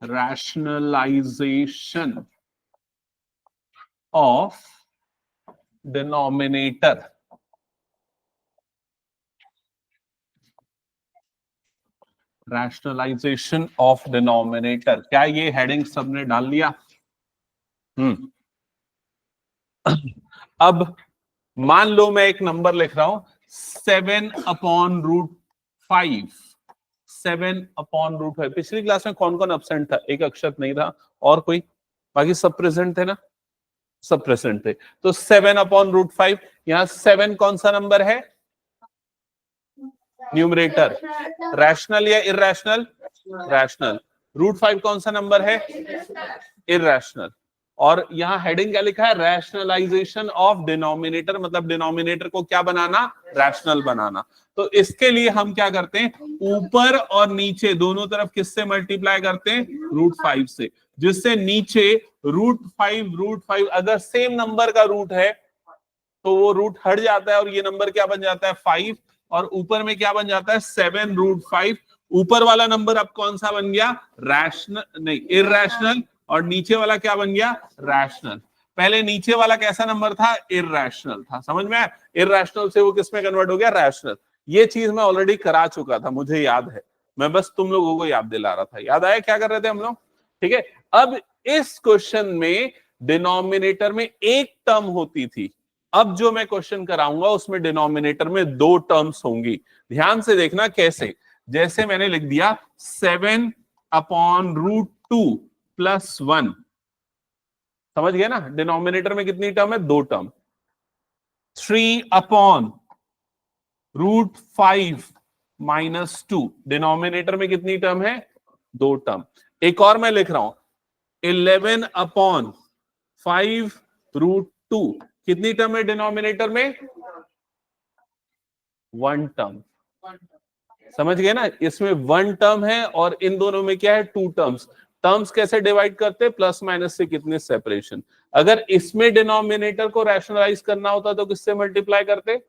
rationalization of denominator. Rationalization of denominator, क्या ये heading सबने डाल लिया? अब मान लो मैं एक नंबर लिख रहा हूं 7/√5। 7/√5। पिछली क्लास में कौन कौन एब्सेंट था? एक अक्षत नहीं था, और कोई? बाकी सब प्रेजेंट थे ना? सब प्रेजेंट थे। तो 7/√5, यहां 7 कौन सा नंबर है? न्यूमरेटर। रैशनल या इरैशनल? रैशनल। √5 कौन सा नंबर है? इरैशनल। और यहां हेडिंग क्या लिखा है? रैशनलाइजेशन ऑफ डिनोमिनेटर, मतलब डिनोमिनेटर को क्या बनाना? रैशनल बनाना। तो इसके लिए हम क्या करते हैं, ऊपर और नीचे दोनों तरफ किससे मल्टीप्लाई करते हैं? √5 से, जिससे नीचे √5 अगर सेम नंबर का रूट है तो वो रूट हट जाता है और ये नंबर क्या बन जाता है? 5। और ऊपर में क्या बन जाता है? 7/√5। ऊपर वाला नंबर अब कौन सा बन गया? रैशनल नहीं, इरैशनल। और नीचे वाला क्या बन गया? रैशनल। पहले नीचे वाला कैसा नंबर था? इरैशनल था। समझ में आया? इरैशनल से वो किस में कन्वर्ट हो गया? रैशनल। ये चीज मैं ऑलरेडी करा चुका था, मुझे याद है, मैं बस तुम लोगों को याद दिला रहा था। याद आया क्या कर रहे थे हम लोग? ठीक है। अब इस क्वेश्चन में डिनोमिनेटर में एक टर्म होती थी, अब जो मैं क्वेश्चन कराऊंगा उसमें डिनोमिनेटर में 2 टर्म्स होंगी। ध्यान से देखना कैसे। जैसे मैंने लिख दिया 7/√2 + 1। समझ गए ना? डिनोमिनेटर में कितनी टर्म है? 2 टर्म। 3/√5 - 2, डिनोमिनेटर में कितनी टर्म है? 2 टर्म। एक और मैं लिख रहा हूं 11/5√2, कितनी टर्म है डिनोमिनेटर में? 1 टर्म। समझ गए ना? इसमें 1 टर्म है और इन दोनों में क्या है? 2 टर्म्स। टर्म्स कैसे डिवाइड करते? प्लस माइनस से कितने सेपरेशन। अगर इसमें डिनोमिनेटर को रैशनलाइज करना होता तो किससे मल्टीप्लाई करते?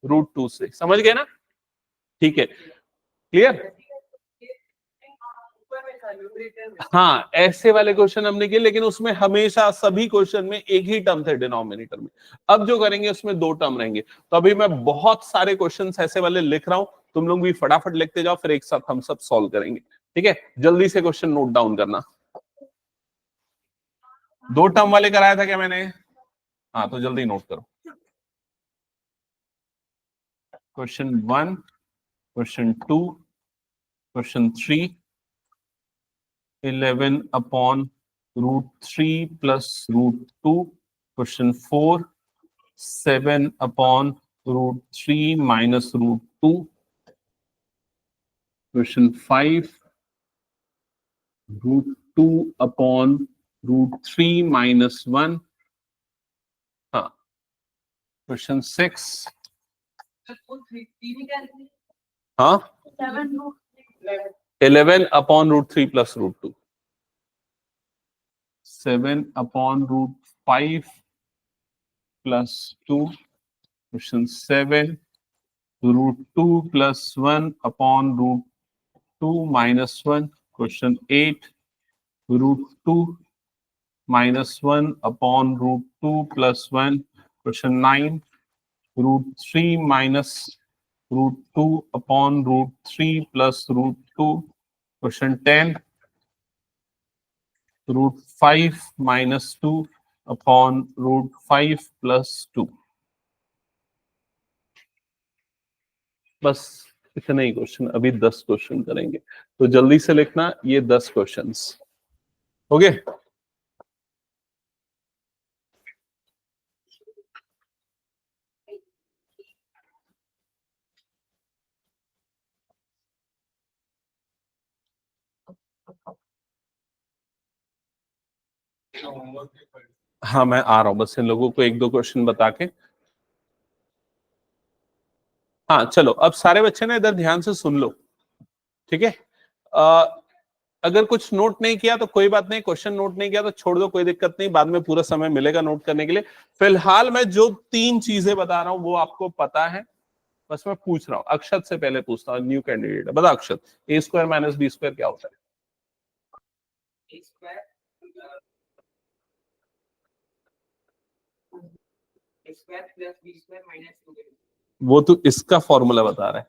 √2 से। समझ गए ना? ठीक है, क्लियर? हाँ, ऐसे वाले क्वेश्चन हमने किए, लेकिन उसमें हमेशा सभी क्वेश्चन में एक ही टर्म थे डिनोमिनेटर में। अब जो करेंगे उसमें 2 टर्म रहेंगे। तो अभी मैं बहुत सारे क्वेश्चंस ऐसे वाले लिख रहा हूं, तुम लोग भी फटाफट लिखते जाओ, फिर एक साथ हम सब सॉल्व करेंगे। ठीक है, जल्दी से क्वेश्चन नोट डाउन करना। 2 टर्म वाले कराया था क्या मैंने? हाँ, तो जल्दी नोट करो। Question 1, question 2, question 3, 11/√3 + √2, question 4, 7/√3 - √2, question 5, √2/√3 - 1, हाँ, क्वेश्चन 6, हाँ, 11/√3 + √2, 7/√5 + 2, क्वेश्चन 7, √2 + 1/√2 - 1, क्वेश्चन 8, √2 - 1/√2 + 1, क्वेश्चन 9, √3 - √2/√3 + √2, क्वेश्चन 10, √5 - 2/√5 + 2। बस इतने ही क्वेश्चन, अभी 10 क्वेश्चन करेंगे, तो जल्दी से लिखना ये 10 क्वेश्चंस। ओके, हाँ मैं आ रहा हूँ, बस इन लोगों को 1-2 क्वेश्चन बता के। हाँ चलो, अब सारे बच्चे ना इधर ध्यान से सुन लो, ठीक है? अगर कुछ नोट नहीं किया तो कोई बात नहीं, क्वेश्चन नोट नहीं किया तो छोड़ दो, कोई दिक्कत नहीं, बाद में पूरा समय मिलेगा नोट करने के लिए। फिलहाल मैं जो 3 चीजें बता रहा हूं वो आपको पता है, बस मैं पूछ रहा हूँ। अक्षत से पहले पूछता हूँ, न्यू कैंडिडेट, बता अक्षत, a² - b² क्या होता है? वो तो इसका फॉर्मूला बता रहा है,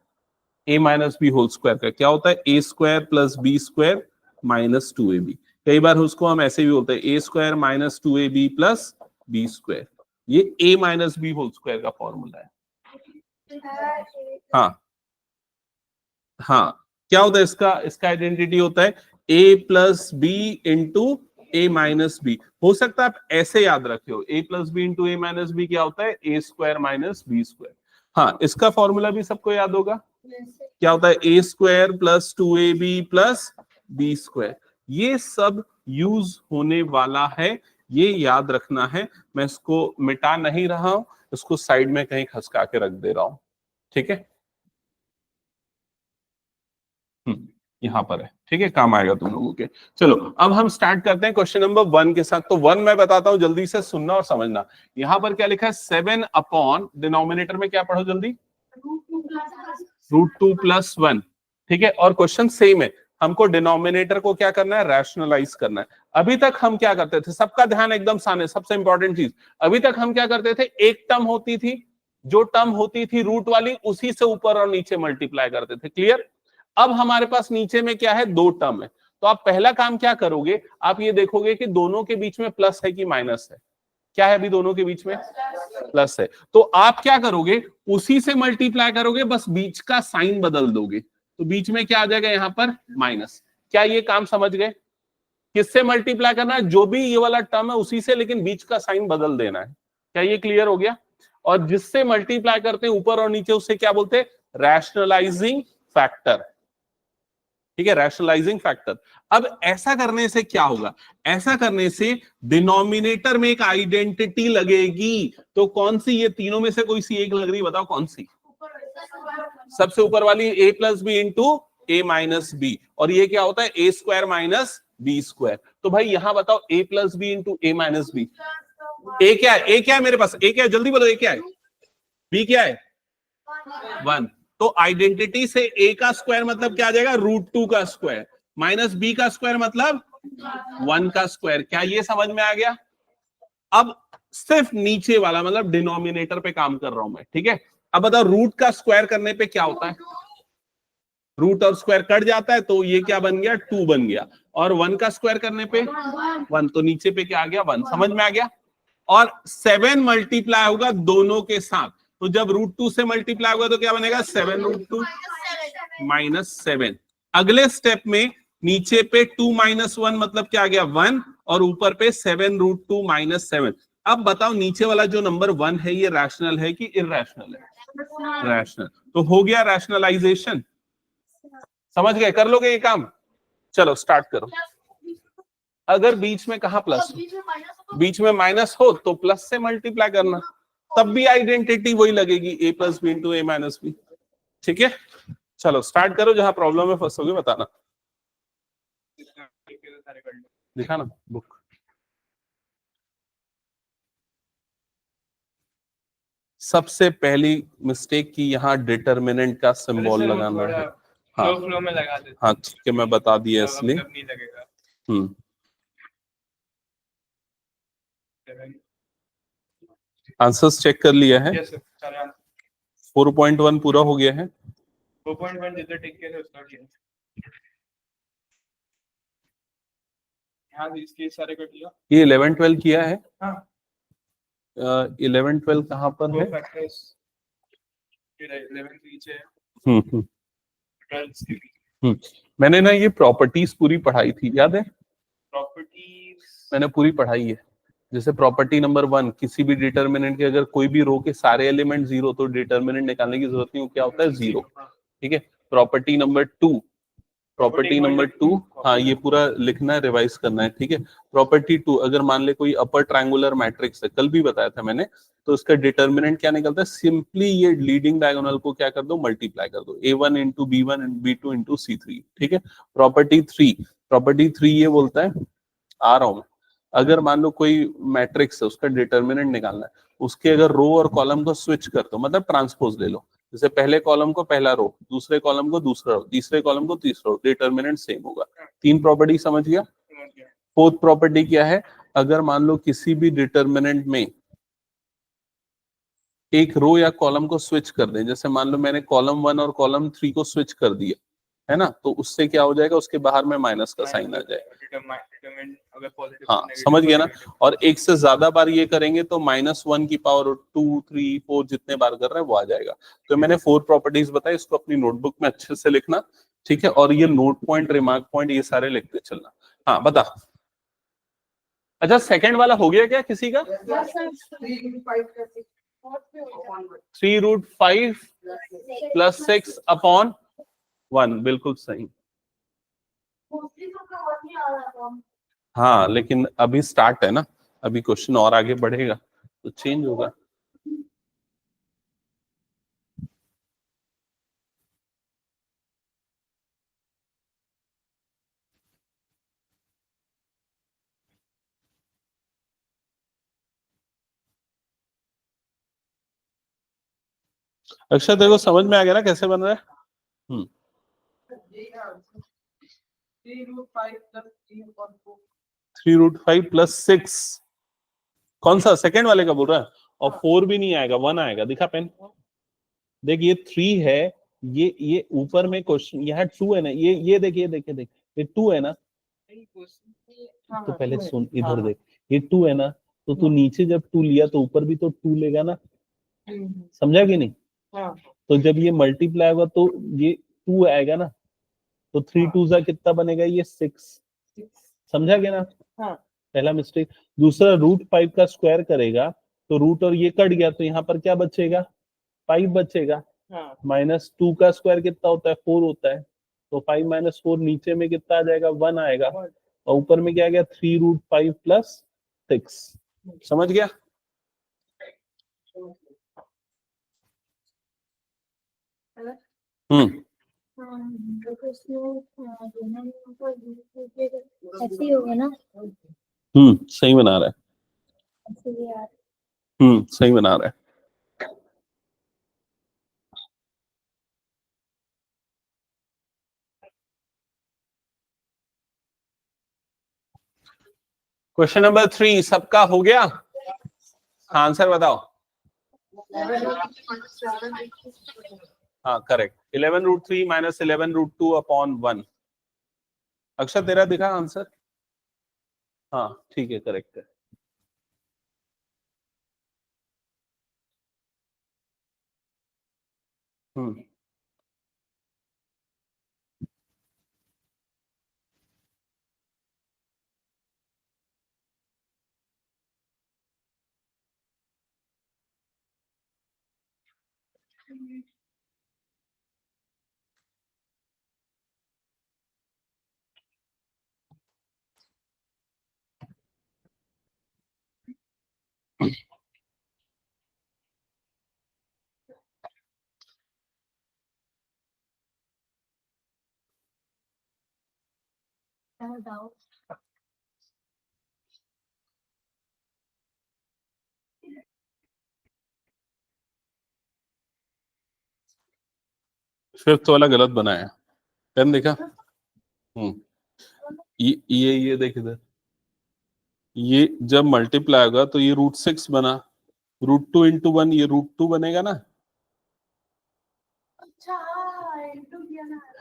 a minus B whole square का क्या होता है, ए square plus B square minus 2ab। कई बार उसको हम ऐसे भी बोलते हैं A square minus 2ab plus B square. ये a minus B whole square का फॉर्मूला है। हाँ हाँ, क्या होता है इसका आइडेंटिटी होता है a plus B into A minus b. हो सकता है आप ऐसे याद रखे हो, a plus B into A minus b क्या होता है, ए स्क्वायर माइनस बी स्क्वायर। हाँ, इसका फॉर्मूला भी सबको याद होगा, क्या होता है ए square plus 2ab plus B square. ये सब यूज होने वाला है, ये याद रखना है। मैं इसको मिटा नहीं रहा हूं, इसको साइड में कहीं खसका के रख दे रहा हूं, ठीक है। यहाँ पर है, ठीक है, काम आएगा तुम लोगों के। चलो अब हम स्टार्ट करते हैं क्वेश्चन नंबर 1 के साथ। तो 1 मैं बताता हूं, जल्दी से सुनना और समझना। यहाँ पर क्या लिखा है, 7 अपॉन डिनोमिनेटर में क्या पढ़ो जल्दी, √2+1, ठीक है। और क्वेश्चन सेम है, हमको डिनोमिनेटर को क्या करना है, रैशनलाइज करना है। अभी तक हम क्या करते थे, सबका ध्यान एकदम सामने, सबसे इंपॉर्टेंट चीज, अभी तक हम क्या करते थे, एक टर्म होती थी, जो टर्म होती थी रूट वाली, उसी से ऊपर और नीचे मल्टीप्लाई करते थे। क्लियर। अब हमारे पास नीचे में क्या है, 2 टर्म है। तो आप पहला काम क्या करोगे, आप ये देखोगे कि दोनों के बीच में प्लस है कि माइनस है। क्या है, अभी दोनों के बीच में प्लस है, तो आप क्या करोगे, उसी से मल्टीप्लाई करोगे, बस बीच का साइन बदल दोगे, तो बीच में क्या आ जाएगा, यहां पर माइनस। क्या ये काम समझ गए, किससे मल्टीप्लाई करना है, जो भी ये वाला टर्म है उसी से, लेकिन बीच का साइन बदल देना है। क्या ये क्लियर हो गया। और जिससे मल्टीप्लाई करते हैं ऊपर और नीचे, उससे क्या बोलते हैं, रैशनलाइजिंग फैक्टर, ठीक है, रैशनलाइजिंग फैक्टर। अब ऐसा करने से क्या होगा, ऐसा करने से डिनोमिनेटर में एक आइडेंटिटी लगेगी। तो कौन सी, ये तीनों में से कोई सी एक लग रही, बताओ कौन सी, सबसे ऊपर वाली, a plus B into A minus B. और ये क्या होता है, ए स्क्वायर माइनस बी स्क्वायर। तो भाई यहां बताओ, a plus B into A minus B, A क्या है, ए क्या है मेरे पास, ए क्या है, जल्दी बोलो, ए क्या है, बी क्या है, 1। तो आइडेंटिटी से a का स्क्वायर मतलब क्या आ जाएगा, √2 का स्क्वायर, माइनस b का स्क्वायर मतलब 1 का स्क्वायर। क्या ये समझ में आ गया। अब सिर्फ नीचे वाला मतलब डिनोमिनेटर पे काम कर रहा हूं मैं, ठीक है। अब बताओ, रूट का स्क्वायर करने पे क्या होता है, रूट और स्क्वायर कट जाता है, तो ये क्या बन गया, 2 बन गया। और 1 का स्क्वायर करने पे 1, तो नीचे पे क्या आ गया, 1। समझ में आ गया। और 7 मल्टीप्लाई होगा दोनों के साथ, तो जब √2 से मल्टीप्लाई होगा तो क्या बनेगा, 7√2 -7। अगले स्टेप में नीचे पे 2 - 1 मतलब क्या आ गया, 1, और ऊपर पे 7√2 -7। अब बताओ, नीचे वाला जो नंबर 1 है, ये रैशनल है कि इरैशनल है, रैशनल। तो हो गया रैशनलाइजेशन। समझ गए, कर लोगे ये काम। चलो स्टार्ट करो। अगर बीच में कहा प्लस, बीच में माइनस हो तो प्लस से मल्टीप्लाई करना, तब भी आइडेंटिटी वही लगेगी, a plus B into A minus b, ठीक है। चलो स्टार्ट करो, जहां प्रॉब्लम में फंसोगे बताना, दिखाना बुक। सबसे पहली मिस्टेक की, यहाँ डिटरमिनेंट का सिंबल लगाना है। हाँ फ्लो में लगा देते। हाँ ठीक है, मैं बता दिया इसलिए। आंसर्स चेक कर लिया है। 4.1 पूरा हो गया है। 4.1 जितना टिक के उसका किया। हाँ इसके सारे कर दिया। ये 11-12 किया है। हाँ 11-12 कहाँ पर है, 11 नीचे है। मैंने ना ये प्रॉपर्टीज पूरी पढ़ाई थी, याद है, प्रॉपर्टीज मैंने पूरी पढ़ाई है। जैसे प्रॉपर्टी नंबर 1, किसी भी डिटरमिनेंट के अगर कोई भी रो के सारे एलिमेंट 0 तो डिटरमिनेंट निकालने की जरूरत नहीं, क्या होता है 0, ठीक है। प्रॉपर्टी नंबर 2, प्रॉपर्टी नंबर 2, हाँ ये पूरा लिखना है, रिवाइज करना है, ठीक है। प्रॉपर्टी 2, अगर मान ले कोई अपर ट्रायंगुलर मैट्रिक्स है, कल भी बताया था मैंने, तो उसका डिटरमिनेंट क्या निकलता है, सिंपली ये लीडिंग डायगोनल को क्या कर दो, मल्टीप्लाई कर दो, a1 into b1 b2 into c3, ठीक है। प्रॉपर्टी 3, प्रॉपर्टी 3 ये बोलता है, आ रहा हूं, अगर मान लो कोई मैट्रिक्स है, उसका डिटरमिनेंट निकालना है, उसके अगर रो और कॉलम को स्विच कर दो, मतलब ट्रांसपोज ले लो, जैसे पहले कॉलम को पहला रो, दूसरे कॉलम को दूसरा रो, तीसरे कॉलम को तीसरा रो, डिटरमिनेंट सेम होगा। 3 प्रॉपर्टी समझ गया। फोर्थ प्रॉपर्टी क्या है, अगर मान लो किसी भी डिटर्मिनेंट में एक रो या कॉलम को स्विच कर दें, जैसे मान लो मैंने कॉलम 1 और कॉलम 3 को स्विच कर दिया है ना, तो उससे क्या हो जाएगा, उसके बाहर में माइनस का साइन आ जाएगा। हाँ समझ गया ना। और एक से ज्यादा बार ये करेंगे तो -1 की पावर 2, 3, 4 जितने बार कर रहे हैं वो आ जाएगा। तो मैंने 4 प्रॉपर्टीज बताई, इसको अपनी नोटबुक में अच्छे से लिखना, ठीक है। और ये नोट पॉइंट, रिमार्क पॉइंट ये सारे लिखते चलना। हाँ बता। अच्छा सेकंड वाला हो गया क्या किसी का? 3√5 + 6/1, बिल्कुल सही। हाँ लेकिन अभी स्टार्ट है ना, अभी क्वेश्चन और आगे बढ़ेगा तो चेंज होगा। अक्षर देखो समझ में आ गया ना कैसे बन रहा है? 3√5 + 6, कौन सा सेकंड वाले का बोल रहा है? और 4 भी नहीं आएगा, 1 आएगा। दिखा पेन, देख ये 3 है, ये ऊपर में क्वेश्चन यहाँ 2 है ना, ये देख, ये देख, ये 2 है ना, तो पहले सुन इधर देख, ये 2 है ना, तो तू नीचे जब 2 लिया तो ऊपर भी तो 2 लेगा ना, समझा कि नहीं? तो जब ये मल्टीप्लाई होगा तो ये 2 आएगा ना, तो 3 2 जा कितना बनेगा, ये 6, समझा गया ना? पहला मिस्टेक। दूसरा √5 का स्क्वायर करेगा तो रूट और ये कट गया, तो यहाँ पर क्या बचेगा, 5 बचेगा। -2 का स्क्वायर कितना होता है, 4 होता है, तो 5 - 4 नीचे में कितना आ जाएगा, 1 आएगा। और ऊपर में क्या आ गया, 3√5 + 6, समझ गया? ऐसे ही होगा ना? सही बना रहा है। सही बना रहा है। क्वेश्चन नंबर 3 सबका हो गया? आंसर बताओ। हाँ करेक्ट, 11√3 - 11√2/1। अक्षर तेरा दिखा आंसर? हाँ ठीक है, करेक्ट है। हम्म फिफ्थ वाला गलत बनाया, पेन देखा? ये देख इधर, ये जब मल्टीप्लाई होगा तो ये √6 बना, √2 × 1 ये √2 बनेगा ना,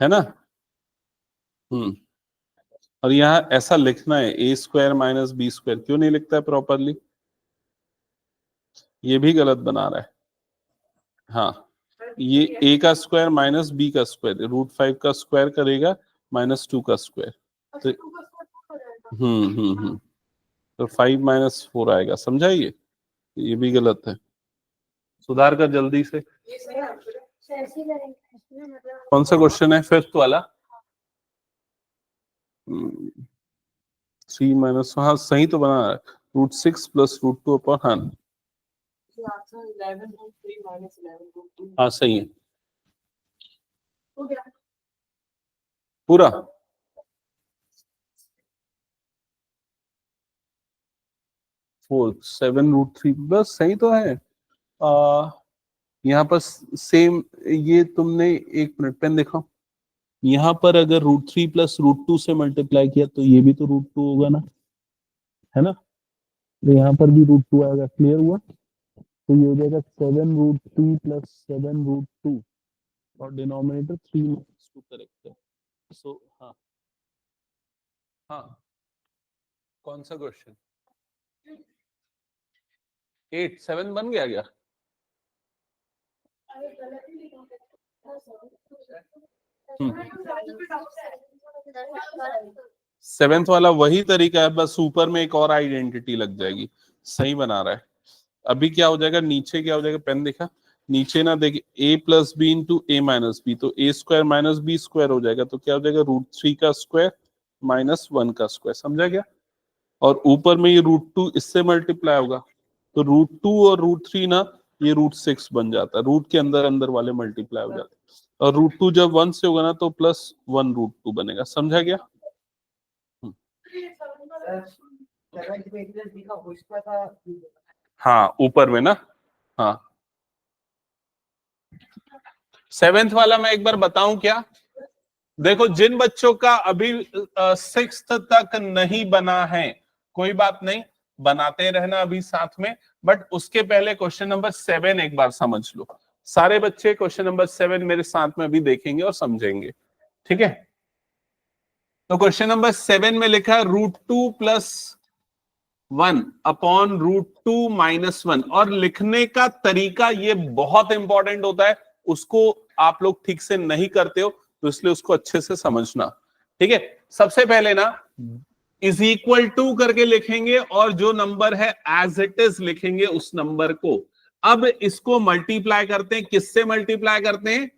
है ना? और यहाँ ऐसा लिखना है, a² - b², क्यों नहीं लिखता है प्रॉपरली? ये भी गलत बना रहा है। हाँ ये a का स्क्वायर - b का स्क्वायर, √5 का स्क्वायर करेगा -2 का स्क्वायर, तो तो 5 - 4 आएगा, समझा? ये भी गलत है, सुधार कर जल्दी से। कौन सा क्वेश्चन है, फिफ्थ वाला? 3 - हाँ सही तो बना है, √6 + √2 हाँ हाँ सही है पूरा। 7√3 बस सही तो है। यहाँ पर सेम, ये तुमने, एक मिनट पेन दिखाओ, यहाँ पर अगर √3 + √2 से मल्टीप्लाई किया तो ये भी तो √2 होगा ना, है ना, तो यहाँ पर भी √2 आएगा। क्लियर हुआ? तो ये हो जाएगा 7√2 + 7√2 और डिनोमिनेटर 3 - 2 करेक्ट है। सो हाँ हाँ, कौन सा क्वेश्चन? 8 7 बन गया क्या? सेवेंथ वाला वही तरीका है, बस ऊपर में एक और आइडेंटिटी लग जाएगी। सही बना रहा है। अभी क्या हो जाएगा, नीचे क्या हो जाएगा, पेन देखा नीचे ना, देखिए a + b × a - b, तो a² - b² हो जाएगा, तो क्या हो जाएगा √3 का स्क्वायर -1 का स्क्वायर। समझा क्या? और ऊपर में ये √2 इससे मल्टीप्लाई होगा, तो √2 और √3 ना ये √6 बन जाता है, रूट के अंदर अंदर वाले मल्टीप्लाई हो जाते हैं। और √2 जब 1 से होगा ना तो +1 √2 बनेगा। समझा क्या? हाँ ऊपर में ना, हाँ। सेवेंथ वाला मैं एक बार बताऊं क्या? देखो, जिन बच्चों का अभी 6th तक नहीं बना है, कोई बात नहीं, बनाते रहना अभी साथ में, बट उसके पहले क्वेश्चन नंबर 7 एक बार समझ लो। सारे बच्चे क्वेश्चन नंबर 7 मेरे साथ में अभी देखेंगे और समझेंगे, ठीक है? तो क्वेश्चन नंबर 7 में लिखा है √2 + 1 अपॉन √2 - 1, और लिखने का तरीका ये बहुत इंपॉर्टेंट होता है, उसको आप लोग ठीक से नहीं करते हो, तो इसलिए उसको अच्छे से समझना, ठीक है? सबसे पहले ना = करके लिखेंगे, और जो नंबर है एज इट इज लिखेंगे उस नंबर को। अब इसको मल्टीप्लाई करते हैं, किससे मल्टीप्लाई करते हैं?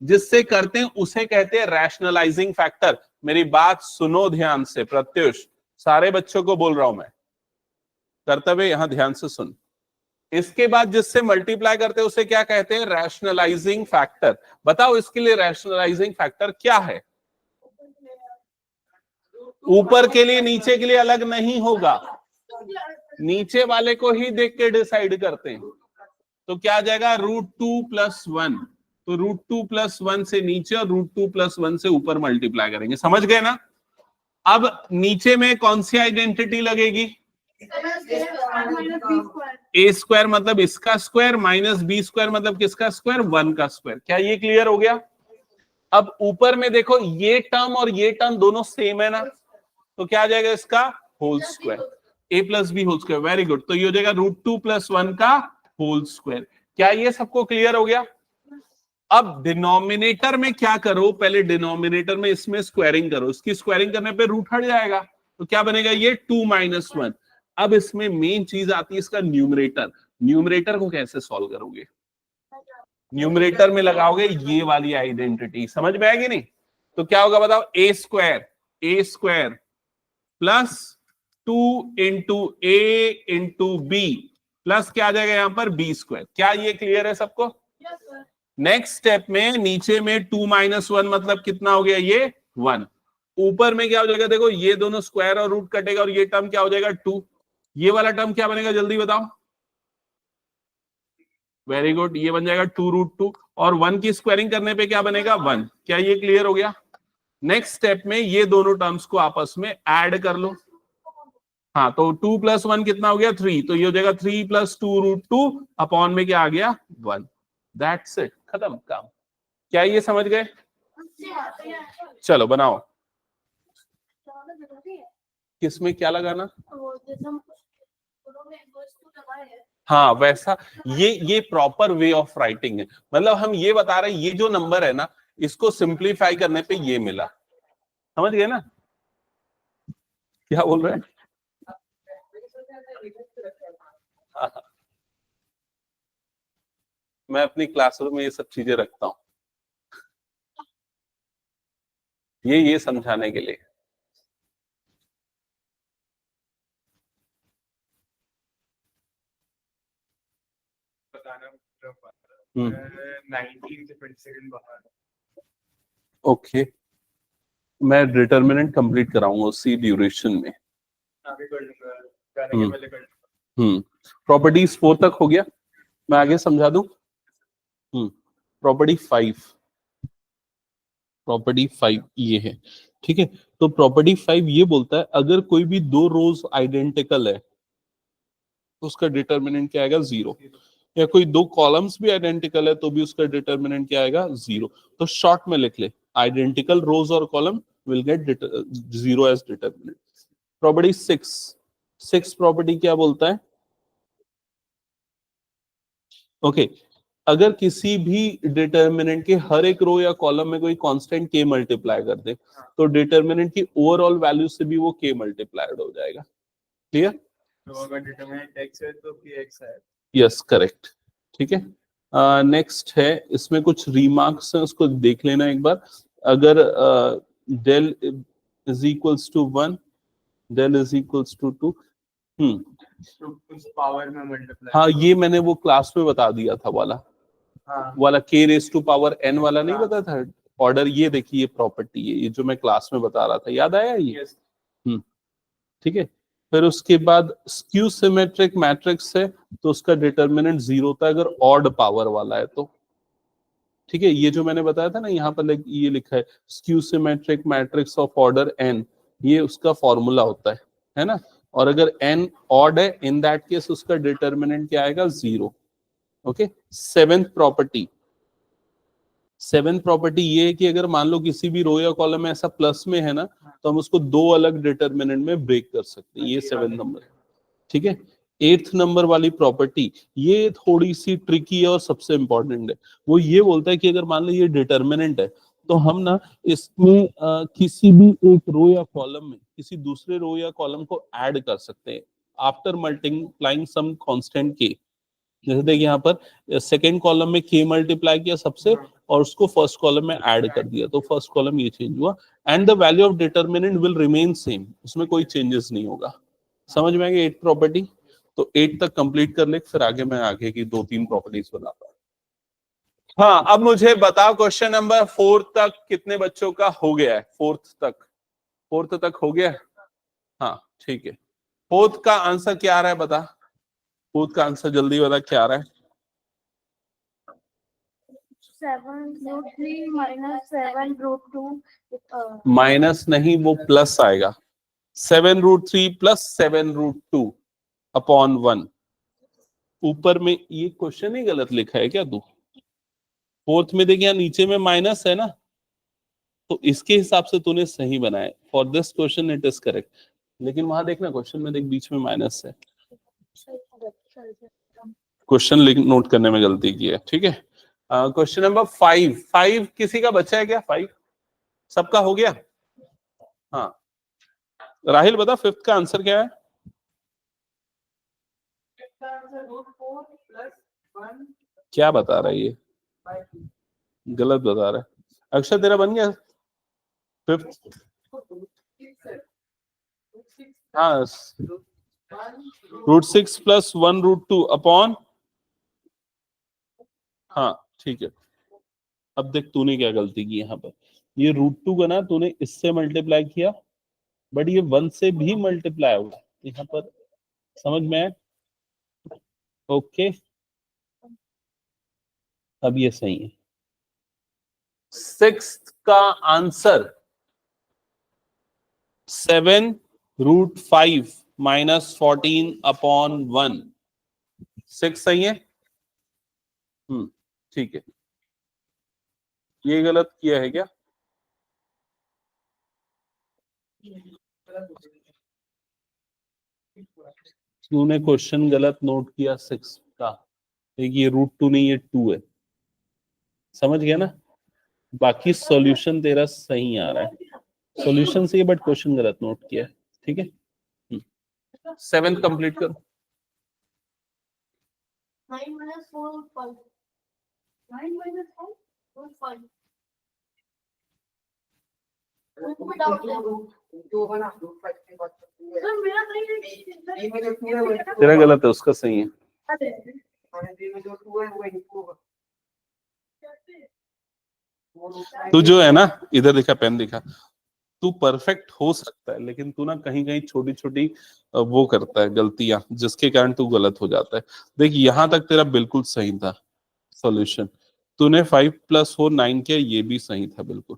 जिससे करते हैं उसे कहते हैं रैशनलाइजिंग फैक्टर। मेरी बात सुनो ध्यान से प्रत्युष, सारे बच्चों को बोल रहा हूं मैं, कर्तव्य यहां ध्यान से सुन। इसके बाद जिससे मल्टीप्लाई करते हैं उसे क्या कहते हैं? Rationalising factor. बताओ इसके लिए रैशनलाइजिंग फैक्टर क्या है? ऊपर के लिए नीचे के लिए अलग नहीं होगा, नीचे वाले को ही देख के डिसाइड करते हैं। तो क्या आ जाएगा √2 + 1, तो √2 + 1 से नीचे और √2 + 1 से ऊपर मल्टीप्लाई करेंगे। समझ गए ना? अब नीचे में कौन सी आइडेंटिटी लगेगी? a² मतलब इसका स्क्वायर -b² मतलब किसका स्क्वायर? 1 का स्क्वायर। क्या ये क्लियर हो गया? अब ऊपर में देखो, ये टर्म और ये टर्म दोनों सेम है ना, तो क्या आ जाएगा इसका whole square, a + b whole square. Very good. तो ये हो जाएगा √2 + 1 का होल स्क्वायर। क्या ये सबको क्लियर हो गया? अब डिनोमिनेटर में क्या करो, पहले डिनोमिनेटर में इसमें स्क्वायरिंग करो, इसकी स्क्वायरिंग करने पे रूट हट जाएगा, तो क्या बनेगा ये 2 - 1। अब इसमें मेन चीज आती है इसका न्यूमरेटर। न्यूमरेटर को कैसे सॉल्व करोगे? न्यूमरेटर में लगाओगे ये वाली आइडेंटिटी। समझ में आएगी नहीं? तो क्या होगा बताओ? a² plus 2 × a × b plus क्या आ जाएगा यहां पर b²। क्या ये क्लियर है सबको? नेक्स्ट स्टेप में नीचे में 2 - 1 मतलब कितना हो गया? ये 1। ऊपर में क्या हो जाएगा? देखो ये दोनों स्क्वायर और रूट कटेगा, और ये टर्म क्या हो जाएगा 2। ये वाला टर्म क्या बनेगा जल्दी बताओ? वेरी गुड, ये बन जाएगा 2√2, और 1 की स्क्वायरिंग करने पे क्या बनेगा? 1। क्या ये क्लियर हो गया? नेक्स्ट स्टेप में ये दोनों टर्म्स को आपस में ऐड कर लो। हाँ, तो 2 + 1 कितना हो गया? 3। तो ये हो जाएगा 3 + 2√2 अपॉन में क्या आ गया? 1। दैट्स इट, खत्म काम। क्या ये समझ गए? चलो बनाओ। किसमें क्या लगाना? हाँ वैसा, ये प्रॉपर वे ऑफ राइटिंग है। मतलब हम ये बता रहे हैं, ये जो नंबर है ना, इसको सिंप्लीफाई करने पे ये मिला। समझ गए ना क्या बोल रहे हैं? हाँ, मैं अपनी क्लासरूम में ये सब चीजें रखता हूँ, ये समझाने के लिए। ओके, मैं डिटर्मिनेंट कंप्लीट कराऊंगा उसी ड्यूरेशन में। प्रॉपर्टीज 4 तक हो गया, मैं आगे समझा दूं। प्रॉपर्टी 5 ये है, ठीक है? तो प्रॉपर्टी 5 ये बोलता है अगर कोई भी दो रोज आइडेंटिकल है तो उसका डिटर्मिनेंट क्या आएगा 0, या कोई दो कॉलम्स भी आइडेंटिकल है तो भी उसका डिटर्मिनेंट क्या आएगा 0। तो शॉर्ट में लिख ले, आइडेंटिकल रोज और column will get 0 as determinant. Property 6 property क्या बोलता है? ओके अगर किसी भी डिटर्मिनेंट के हर एक रो या कॉलम में कोई कांस्टेंट k मल्टीप्लाई कर दे तो डिटर्मिनेंट की ओवरऑल वैल्यू से भी वो k मल्टीप्लाइड हो जाएगा। क्लियर? तो अगर डिटरमिनेंट x है तो px है। Yes correct. ठीक है, नेक्स्ट है, इसमें कुछ रिमार्क्स हैं उसको देख लेना एक बार। अगर del is equals to 1, del is equals to 2, तो कुछ पावर में मल्टीप्लाई। हाँ ये मैंने वो क्लास में बता दिया था वाला, हाँ वाला k raise to power n वाला नहीं बताया था ऑर्डर। ये देखिए ये प्रॉपर्टी है, ये जो मैं क्लास में बता रहा था, याद आया ये? यस। ठीक है, फिर उसके बाद स्क्यू सिमेट्रिक मैट्रिक्स है तो उसका डिटर्मिनेंट 0 होता है अगर ऑड पावर वाला है तो। ठीक है, ये जो मैंने बताया था ना यहाँ पर ये लिखा है skew symmetric matrix of order n, ये उसका फॉर्मूला होता है ना। और अगर n ऑड है इन दैट केस उसका डिटर्मिनेंट क्या आएगा 0। ओके, सेवेंथ प्रॉपर्टी ये है कि अगर मान लो किसी भी रो या कॉलम में ऐसा प्लस में है ना तो हम उसको दो अलग डिटर्मिनेंट में ब्रेक कर सकते हैं, ये 7 नंबर। ठीक है, 8th नंबर वाली प्रॉपर्टी ये थोड़ी सी ट्रिकी है और सबसे इंपॉर्टेंट है। वो ये बोलता है कि अगर मान लो ये डिटर्मिनेंट है तो हम ना इसमें किसी भी एक रो या कॉलम में किसी दूसरे रो या कॉलम को ऐड कर सकते हैं after multiplying some constant k। जैसे देखिए यहाँ पर सेकेंड कॉलम में k मल्टीप्लाई किया सबसे और उसको फर्स्ट कॉलम में ऐड कर दिया तो फर्स्ट कॉलम ये चेंज हुआ and the value of determinant will remain same, उसमें कोई चेंजेस नहीं होगा। समझ में आएगी 8 प्रॉपर्टी? तो 8 तक कंप्लीट कर ले, फिर आगे मैं आगे की 2-3 प्रॉपर्टीज बताता हूँ। हाँ अब मुझे बताओ क्वेश्चन नंबर 4 तक कितने बच्चों का हो गया है? फोर्थ तक हो गया? हाँ ठीक है, फोर्थ का आंसर क्या आ रहा है बता, फोर्थ का आंसर जल्दी बता क्या आ रहा है? 7√3 minus 7√2 माइनस नहीं वो प्लस आएगा, 7√3 प्लस 7√2 अपॉन 1। ऊपर में ये क्वेश्चन ही गलत लिखा है क्या तू? फोर्थ में देखिए नीचे में माइनस है ना, तो इसके हिसाब से तूने सही बनाया, for this question it is correct. लेकिन वहां देखना क्वेश्चन में देख बीच में माइनस है, क्वेश्चन नोट करने में गलती की है। ठीक है, क्वेश्चन नंबर 5 किसी का बचा है क्या? 5 सबका हो गया? हाँ राहिल बता फिफ्थ का आंसर क्या है? क्या बता रहा है ये? गलत बता रहा है। अक्षर तेरा बन गया फिफ्थ? हाँ √6 प्लस 1√2 अपॉन, हाँ ठीक है। अब देख तूने क्या गलती की यहाँ पर, ये √2 का ना तूने इससे मल्टीप्लाई किया बट ये 1 से भी मल्टीप्लाई हुआ यहाँ पर, समझ में आया? ओके अब ये सही है। 6th का आंसर 7√5 माइनस 14 अपॉन 1, 6 सही है। ठीक है, ये गलत किया है क्या? तूने क्वेश्चन गलत नोट किया 6 का, ये √2 नहीं ये 2 है, समझ गया ना? बाकी सॉल्यूशन तेरा सही आ रहा है, सॉल्यूशन सही है बट क्वेश्चन गलत नोट किया है। ठीक है, 7th कंप्लीट करो। 9 minus 4 5 9 minus 4 5 तेरा गलत है उसका सही है। तू जो है ना, इधर दिखा पेन दिखा, तू परफेक्ट हो सकता है लेकिन तू ना कहीं कहीं छोटी छोटी वो करता है गलतियां जिसके कारण तू गलत हो जाता है। देख यहां तक तेरा बिल्कुल सही था सॉल्यूशन, तूने 5 + 4 9 किया, ये भी सही था बिल्कुल।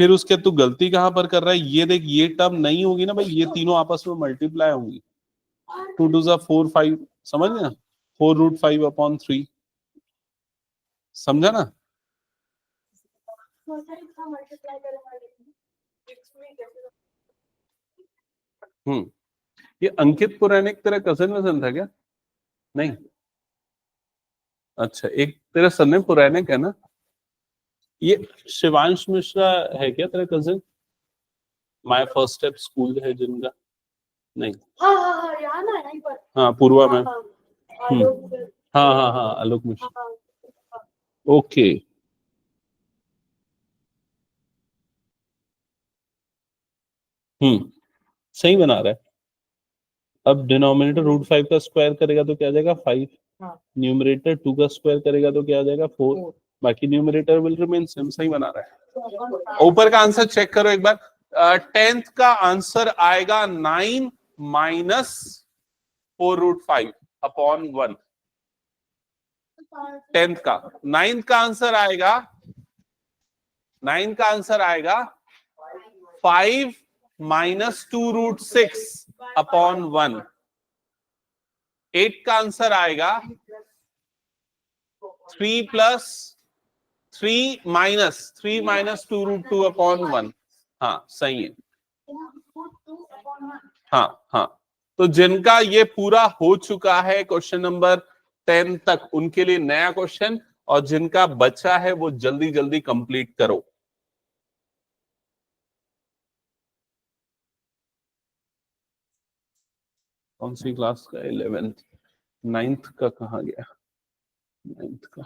फिर उसके तू गलती कहां पर कर रहा है, ये देख, ये टर्म नहीं होगी ना भाई, ये तीनों आपस में मल्टीप्लाई होंगी। 2 2 4 5, समझ गया, 4√5/3, समझा ना। तो सर इसका मल्टीप्लाई करेंगे इसमें कैसे ये अंकित पुरानिक तेरा कजिन वजन था क्या? नहीं, अच्छा, एक तेरा सरनेम पुरानिक है ना। ये शिवांश मिश्रा है क्या तेरा cousin? My first step school है जिनका? नहीं, हाँ हाँ हाँ यहाँ ना यहीं पर हाँ पूर्वा हाँ में। हाँ आलोक हाँ हाँ हाँ, आलोक मिश्रा, हाँ हाँ ओके। सही बना रहा है। अब डिनोमिनेटर √5 का स्क्वायर करेगा तो क्या आ जाएगा 5, हाँ। न्यूमरेटर 2 का स्क्वायर करेगा तो क्या आ जाएगा 4, बाकी न्यूमरेटर विल रिमेन सेम। सही बना रहा है। ऊपर का आंसर चेक करो एक बार। 10th का आंसर आएगा 9 माइनस 4√5/1। 10th का, 9th का आंसर आएगा, 9 का आंसर आएगा 5 माइनस 2√6/1। 8 का आंसर आएगा 3 प्लस 3 माइनस 2√2/1। हाँ सही है। हाँ हाँ, तो जिनका ये पूरा हो चुका है क्वेश्चन नंबर 10 तक, उनके लिए नया क्वेश्चन, और जिनका बचा है वो जल्दी जल्दी कंप्लीट करो। कौन सी क्लास का? 11th। 9th का कहाँ गया? 9th का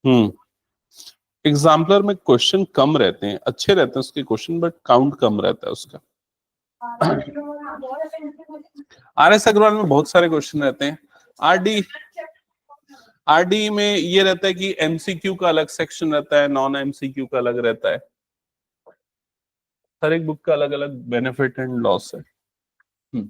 हम्म एग्जाम्पलर में क्वेश्चन कम रहते हैं, अच्छे रहते हैं उसके क्वेश्चन, बट काउंट कम रहता है उसका। RS अग्रवाल में बहुत सारे क्वेश्चन रहते हैं। आरडी में ये रहता है कि MCQ का अलग सेक्शन रहता है, नॉन MCQ का अलग रहता है। हर एक बुक का अलग अलग बेनिफिट एंड लॉस है। हम्म।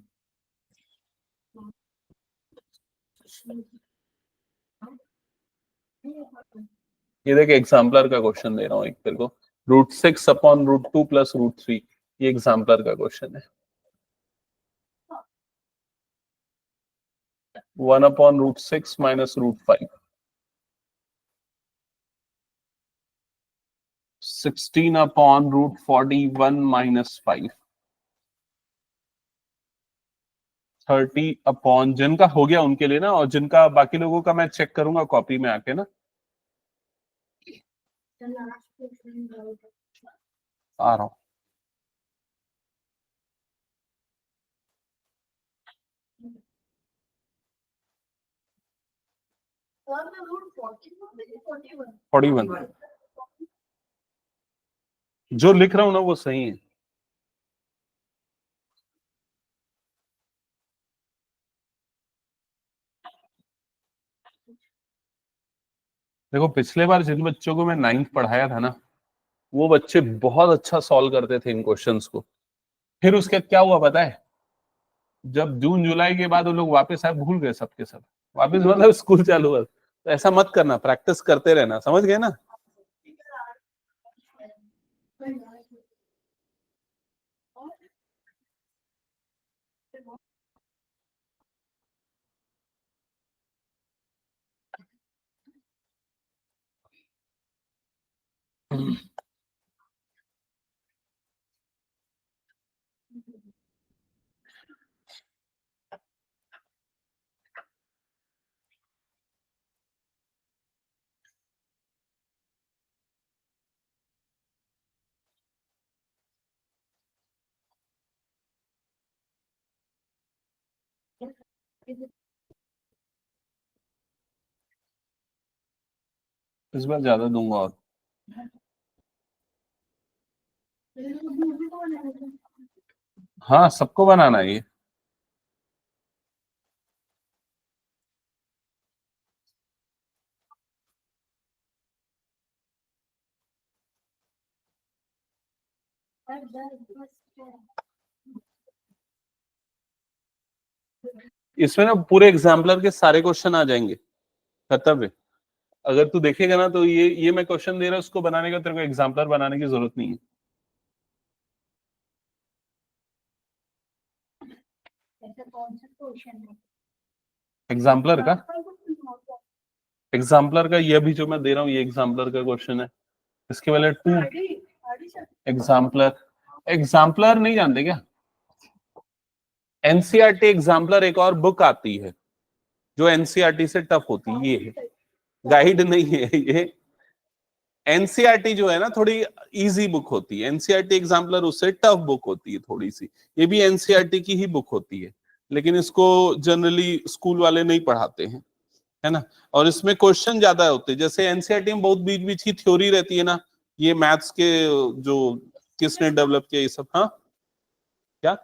ये देख, एग्जाम्पलर का क्वेश्चन दे रहा हूँ एक तेरे को। √6/√2 प्लस √3, ये एग्जाम्पलर का क्वेश्चन है। 1/√6 माइनस √5, 16/√41 माइनस 5, 30 जिनका हो गया उनके लिए ना, और जिनका बाकी लोगों का मैं चेक करूंगा कॉपी में आके ना। आ रहा हूँ। रूट 41 जो लिख रहा हूं ना वो सही है। देखो, पिछले बार जिन बच्चों को मैं 9th पढ़ाया था ना, वो बच्चे बहुत अच्छा सॉल्व करते थे इन क्वेश्चंस को। फिर उसके बाद क्या हुआ पता है? जब जून जुलाई के बाद वो लोग वापस आए, भूल गए सबके सब। वापस मतलब स्कूल चालू हुआ। तो ऐसा मत करना, प्रैक्टिस करते रहना, समझ गए ना। इस बार ज्यादा दूंगा और हाँ, सबको बनाना है ये। इसमें ना पूरे एग्जाम्पलर के सारे क्वेश्चन आ जाएंगे कर्तव्य। अगर तू देखेगा ना तो ये मैं क्वेश्चन दे रहा हूँ, उसको बनाने का तेरे को एग्जाम्पलर बनाने की जरूरत नहीं है। एग्जाम्पलर का ये भी जो मैं दे रहा हूँ, ये एग्जाम्पलर का क्वेश्चन है। इसके वाले 2 एग्जाम्पलर नहीं जानते क्या? एनसीईआरटी एग्जाम्पलर एक और बुक आती है जो एनसीईआरटी से टफ होती है, ये है, गाइड नहीं है ये। एनसीईआरटी जो है ना थोड़ी इजी बुक होती है, एनसीईआरटी एग्जाम्पलर उससे टफ बुक होती है थोड़ी सी। ये भी एनसीईआरटी की ही बुक होती है, लेकिन इसको जनरली स्कूल वाले नहीं पढ़ाते हैं, है ना। और इसमें क्वेश्चन ज्यादा होते हैं, जैसे एनसीईआरटी में बहुत बीच बीच की थ्योरी रहती है ना, ये मैथ्स के जो किसने डेवलप किया ये सब। हाँ क्या?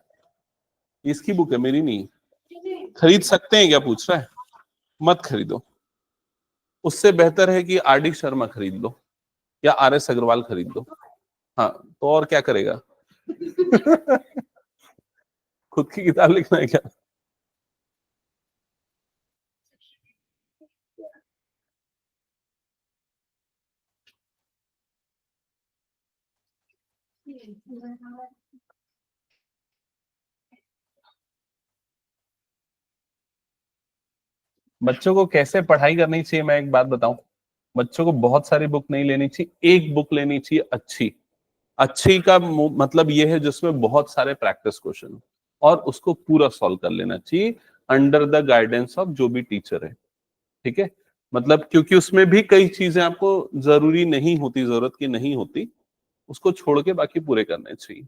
इसकी बुक है, मेरी नहीं। खरीद सकते हैं क्या पूछ रहा है? मत खरीदो, उससे बेहतर है कि आर डी शर्मा खरीद लो या आर एस अग्रवाल खरीद लो। हाँ तो और क्या करेगा? खुद की किताब लिखना है क्या? बच्चों को कैसे पढ़ाई करनी चाहिए, मैं एक बात बताऊं। बच्चों को बहुत सारी बुक नहीं लेनी चाहिए, एक बुक लेनी चाहिए अच्छी। अच्छी का मतलब ये है जिसमें बहुत सारे प्रैक्टिस क्वेश्चन, और उसको पूरा सॉल्व कर लेना चाहिए अंडर द गाइडेंस ऑफ जो भी टीचर है। ठीक है, मतलब क्योंकि उसमें भी कई चीजें आपको जरूरी नहीं होती, जरूरत की नहीं होती, उसको छोड़ के बाकी पूरे करने चाहिए।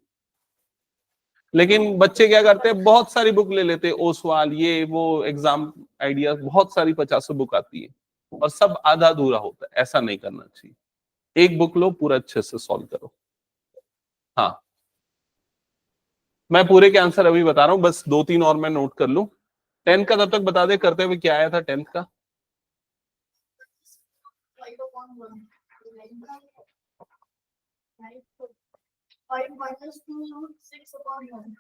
लेकिन बच्चे क्या करते हैं, बहुत सारी बुक ले लेते हैं, ओसवाल ये वो एग्जाम आइडिया, बहुत सारी 50 बुक आती है और सब आधा अधूरा होता है। ऐसा नहीं करना चाहिए, एक बुक लो, पूरा अच्छे से सॉल्व करो। हाँ मैं पूरे के आंसर अभी बता रहा हूँ, बस 2-3 और मैं नोट कर लूं। 10 का तब तक बता दे करते हुए क्या आया था 10 का। 5 minus 2 root 6 upon 1.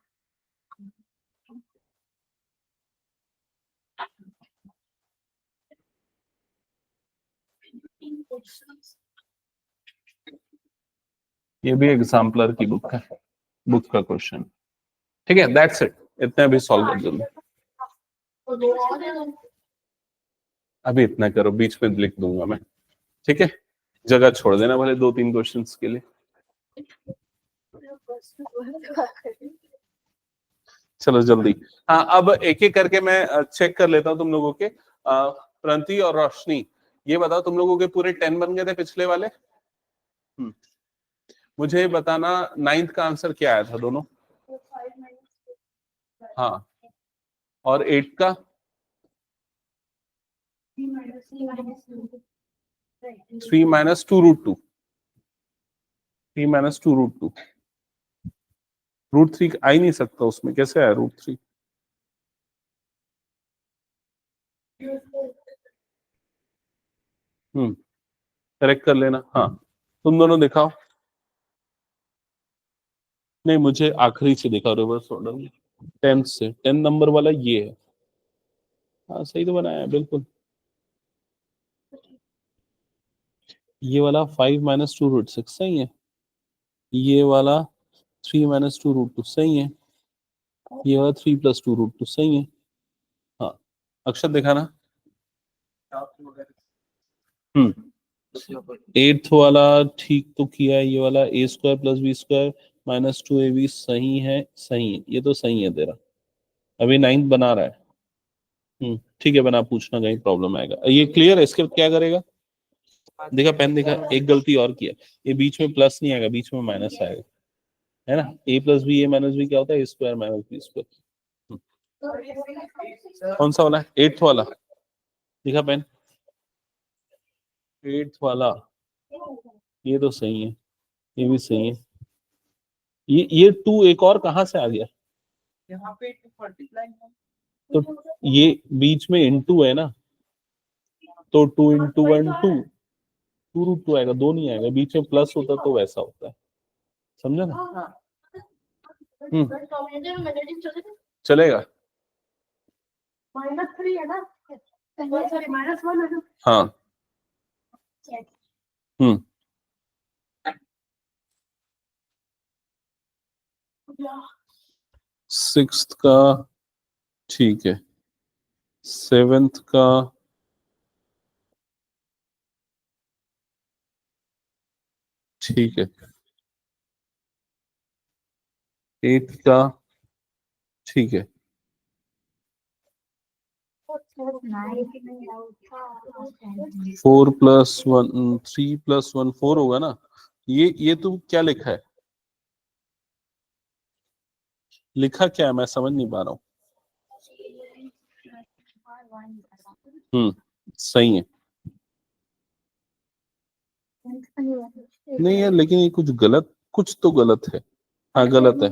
ये भी एग्जाम्पलर की बुक है, बुक का क्वेश्चन। ठीक है, दैट्स इट, इतने भी सॉल्व कर दूंगा। अभी इतना करो, बीच में लिख दूंगा मैं। ठीक है, जगह छोड़ देना भले 2-3 क्वेश्चंस के लिए। चलो जल्दी। हाँ अब एक एक करके मैं चेक कर लेता हूँ तुम लोगों के। प्रणति और रोशनी, ये बताओ तुम लोगों के पूरे 10 बन गए थे पिछले वाले? मुझे बताना 9th का आंसर क्या आया था दोनों? हाँ, और 8 का? 3 minus 2 root 2। 3 minus 2 root 2। Root 3 आ ही नहीं सकता उसमें, कैसे आया रूट 3? करेक्ट कर लेना। हाँ तुम दोनों दिखाओ। नहीं मुझे आखिरी से दिखाओ, रिवर्स ऑर्डर में। 10 से, 10 नंबर वाला ये है। हाँ सही तो बनाया है बिल्कुल। ये वाला 5 minus 2 root 6 सही है। ये वाला 3 minus 2 root 2 सही है। ये वाला 3 plus 2 root 2 सही है। हाँ अक्षर दिखाना। 8th वाला ठीक तो किया है। ये वाला a square plus B square minus 2ab सही है, सही है, ये तो सही है तेरा। अभी 9th बना रहा है। ठीक है, बना, पूछना कहीं प्रॉब्लम आएगा। ये क्लियर है, इसके क्या करेगा? देखा पेन, देखा, एक गलती और किया, ये बीच में प्लस नहीं आएगा, बीच में माइनस आएगा, है ना। a plus b, a minus b क्या होता है? ए स्क्वायर माइनस बी स्क्वायर। कौन सा वाला है? 8th वाला, दिखा पेन। 8th वाला, ये तो सही है, ये भी सही है। ये 2 एक और कहां से आ गया? यहाँ पे 2 मल्टीप्लाई तो ये बीच में इनटू है ना, तो 2 into 1 2, 2 root 2 आएगा, 2 नहीं आएगा। बीच में प्लस होता तो वैसा होता है, समझा ना। Denominator में negative चलेगा? चलेगा। -3 है ना? सॉरी -1 है ना? हाँ। हम्म। सिक्स्थ का ठीक है, सेवेंथ का ठीक है, एट्थ का ठीक है, 4 + 1 3 + 1 4 होगा ना। ये तू क्या लिखा है, लिखा क्या है, मैं समझ नहीं पा रहा हूँ। सही है। नहीं यार, लेकिन ये कुछ तो गलत है। हाँ गलत है।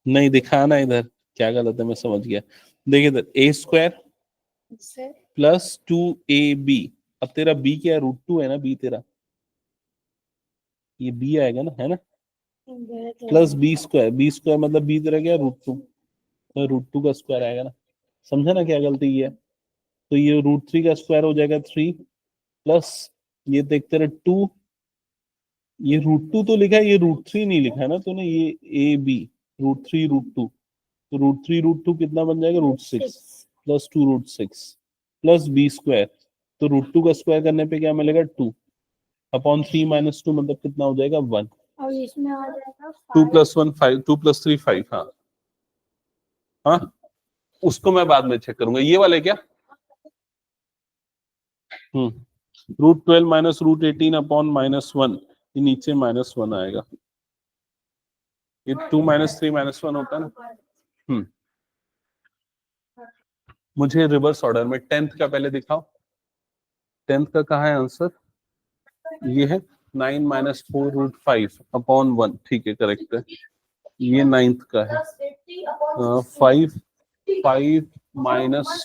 नहीं दिखाना इधर क्या गलत है, मैं समझ गया। देखिए इधर a² + 2ab। अब तेरा b क्या है, √2 है ना, b तेरा, ये b आएगा ना, है ना, प्लस b² मतलब b तेरा क्या, √2, तो √2 का स्क्वायर आएगा ना। समझा ना क्या गलती की है। तो ये √3 का स्क्वायर हो जाएगा 3 प्लस ये देखते रहे 2, ये √2 तो लिखा है, ये √3 नहीं लिखा है ना तूने, ये ए बी √3 √2, तो √3 √2 कितना बन जाएगा, √6 प्लस 2 √6 प्लस b², तो √2 का स्क्वायर करने पे क्या मिलेगा, 2 अपॉन 3 - 2 मतलब कितना हो जाएगा, 1। और इसमें आ जाएगा 2 + 1 5, 2 + 3 5। हाँ हाँ, उसको मैं बाद में चेक करूंगा। ये वाले क्या, √12 - √18 अपॉन -1, ये नीचे -1 आएगा, ये 2 - 3 -1 होता है ना। मुझे रिवर्स ऑर्डर में 10th का पहले दिखाओ। 10th का कहाँ है आंसर, ये है 9 - 4 √5 अपॉन 1, ठीक है, करेक्ट है। ये 9th का है 5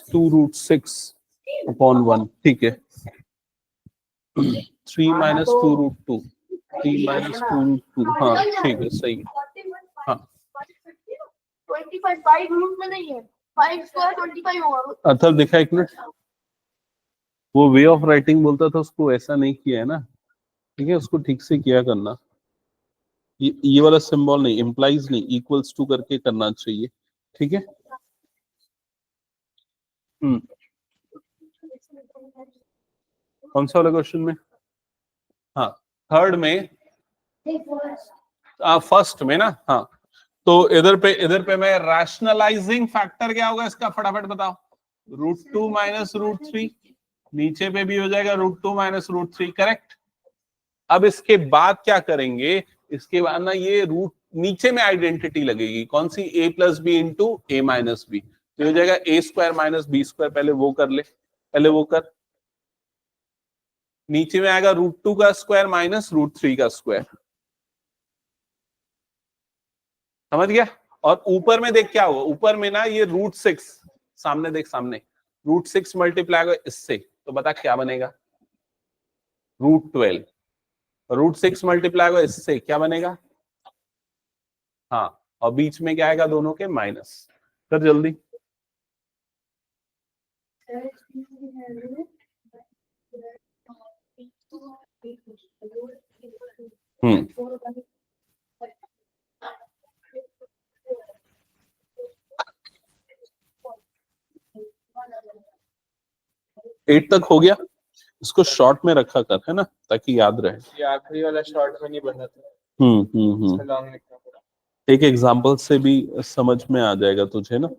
- 2 √6 अपॉन 1, ठीक है। 3 - 2 √2, 3 - 2 √2, हाँ ठीक है, सही है। हाँ 25 5 रूट में नहीं है, 5² 25 होगा। अथर दिखा एक मिनट, वो वे ऑफ राइटिंग बोलता था, उसको ऐसा नहीं किया है ना, ठीक है, उसको ठीक से किया करना। ये वाला सिंबल नहीं, इम्प्लाइज नहीं, इक्वल्स टू करके करना चाहिए, ठीक है। कौन सा वाला क्वेश्चन में, हाँ थर्ड में, फर्स्ट में ना, हाँ। तो इधर पे मैं रैशनलाइजिंग फैक्टर क्या होगा इसका, फटाफट बताओ। √2 - √3, नीचे पे भी हो जाएगा √2 - √3, करेक्ट। अब इसके बाद क्या करेंगे, इसके बाद ना ये रूट नीचे में आइडेंटिटी लगेगी, कौन सी, a + b into a - b, तो हो जाएगा a² - b²। पहले वो कर ले, पहले वो कर। नीचे में आएगा √2 का स्क्वायर माइनस √3 का स्क्वायर, समझ गया। और ऊपर में देख क्या होगा, ऊपर में ना ये √6, सामने देख, सामने √6 मल्टीप्लाई होगा इससे, तो बता क्या बनेगा, √12। √6 मल्टीप्लाई होगा इससे, क्या बनेगा, हाँ, और बीच में क्या आएगा, दोनों के माइनस। कर जल्दी। हम्म 8 तक हो गया, इसको शॉर्ट में रखा कर, है ना, ताकि याद रहे। ये आखिरी वाला शॉर्ट में नहीं बना था, हम्म लॉन्ग लिखना पड़ा। एक एग्जांपल से भी समझ में आ जाएगा तुझे ना।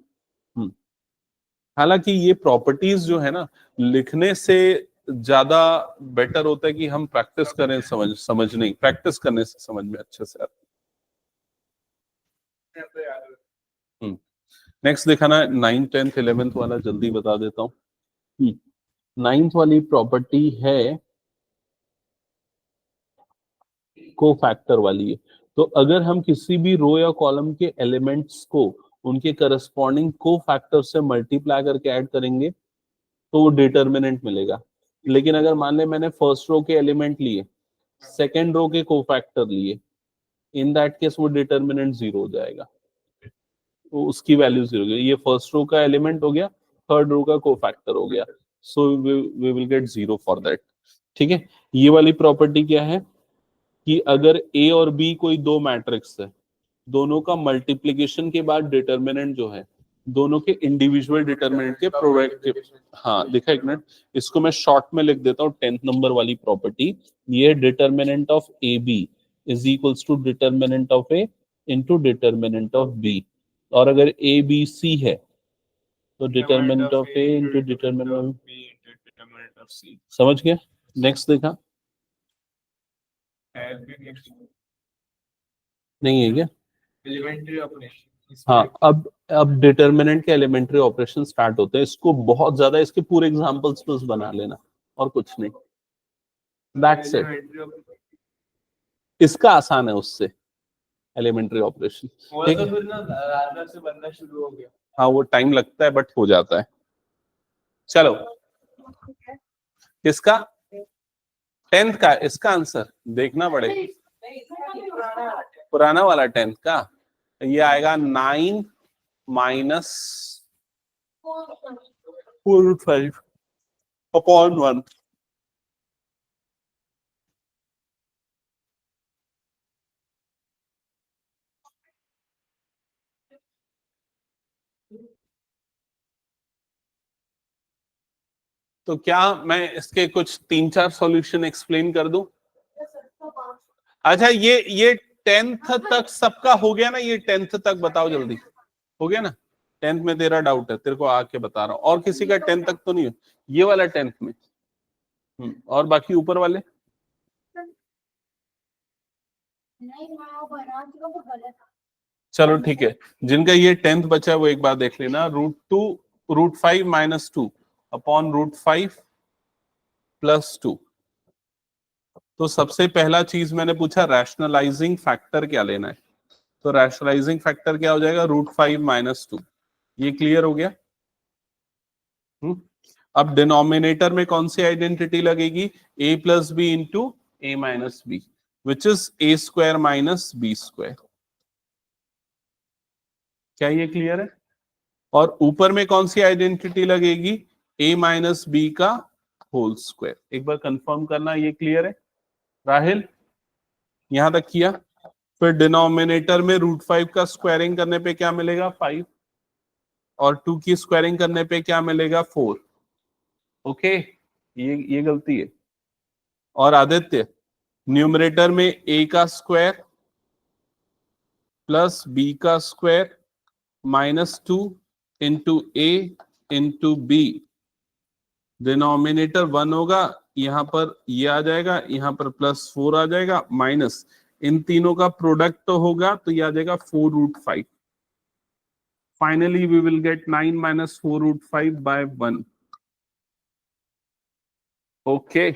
हालांकि ये प्रॉपर्टीज जो है ना, लिखने से ज्यादा बेटर होता है कि हम प्रैक्टिस करें, समझ नहीं, प्रैक्टिस करने से समझ में अच्छे से आता है। नेक्स्ट दिखाना है 9th 10th 11th वाला, जल्दी बता देता हूँ। 9th वाली प्रॉपर्टी है कोफैक्टर वाली है। तो अगर हम किसी भी रो या कॉलम के एलिमेंट्स को उनके करस्पॉन्डिंग कोफैक्टर से मल्टीप्लाई करके ऐड करेंगे तो वो डिटर्मिनेंट मिलेगा। लेकिन अगर मान ले मैंने फर्स्ट रो के एलिमेंट लिए, सेकेंड रो के कोफैक्टर लिए, इन दैट केस वो डिटर्मिनेंट 0 हो जाएगा, तो उसकी वैल्यू 0 हो गई। ये फर्स्ट रो का एलिमेंट हो गया, थर्ड रो का कोफैक्टर हो गया, so we will get 0 for that. ठीक है, ये वाली प्रॉपर्टी क्या है कि अगर ए और बी कोई दो मैट्रिक्स है, दोनों का मल्टीप्लिकेशन के बाद डिटर्मिनेंट जो है दोनों के इंडिविजुअल डिटर्मिनेंट के प्रोडक्ट के, हाँ देखा एक मिनट, इसको मैं शॉर्ट में लिख देता हूँ 10th नंबर वाली प्रॉपर्टी। ये determinant of a b is equals to determinant of a into determinant of b, और अगर ए बी सी है तो determinant of a into determinant of B into determinant of C. समझ गया। Next देखा Has been next नहीं है क्या? elementary operation. हाँ, अब डिटर्मिनेंट के एलिमेंट्री ऑपरेशन स्टार्ट होते हैं। इसको बहुत ज्यादा इसके पूरे एग्जांपल्स बस बना लेना और कुछ नहीं, दैट्स इट। Elementary operation. इसका आसान है उससे एलिमेंट्री ऑपरेशन। वो ठीक तो है, फिर ना रात से बनना शुरू हो गया। हाँ वो टाइम लगता है बट हो जाता है। चलो, किसका 10th का, इसका आंसर देखना पड़ेगा। पुराना वाला 10th का, ये आएगा 9 माइनस 4√5 अपॉन 1। तो क्या मैं इसके कुछ 3-4 सॉल्यूशन एक्सप्लेन कर दूं? अच्छा, ये 10th तक सबका हो गया ना? ये 10th तक बताओ जल्दी, हो गया ना? 10th में तेरा डाउट है, तेरे को आके बता रहा हूँ। और किसी का 10th तक तो नहीं है? ये वाला 10th में। और बाकी ऊपर वाले नहीं मैं बना चुका वो गलत। चलो ठीक है, जिनका ये 10th बचा है वो एक बार देख लेना। √5 माइनस 2 अपॉन √5 प्लस 2। तो सबसे पहला चीज मैंने पूछा रैशनलाइजिंग फैक्टर क्या लेना है, तो रैशनलाइजिंग फैक्टर क्या हो जाएगा? √5 माइनस 2। ये क्लियर हो गया? अब डिनोमिनेटर में कौन सी आइडेंटिटी लगेगी? a plus B into A minus b, which is a square minus B square. क्या ये क्लियर है? और ऊपर में कौन सी आइडेंटिटी लगेगी? a माइनस बी का होल स्क्वायर। एक बार कंफर्म करना, ये क्लियर है राहिल? यहां तक किया? फिर डिनोमिनेटर में √5 का स्क्वायरिंग करने पे क्या मिलेगा? 5, और 2 की स्क्वायरिंग करने पे क्या मिलेगा? 4। ओके, ये गलती है। और आदित्य, न्यूमरेटर में a का स्क्वायर प्लस b का स्क्वायर माइनस 2 इंटू ए इंटू बी, डिनोमिनेटर 1 होगा, यहां पर ये आ जाएगा, यहां पर +4 आ जाएगा, माइनस इन तीनों का प्रोडक्ट तो होगा, तो ये आ जाएगा 4√5। Finally we will get 9 minus 4√5 by 1। Okay,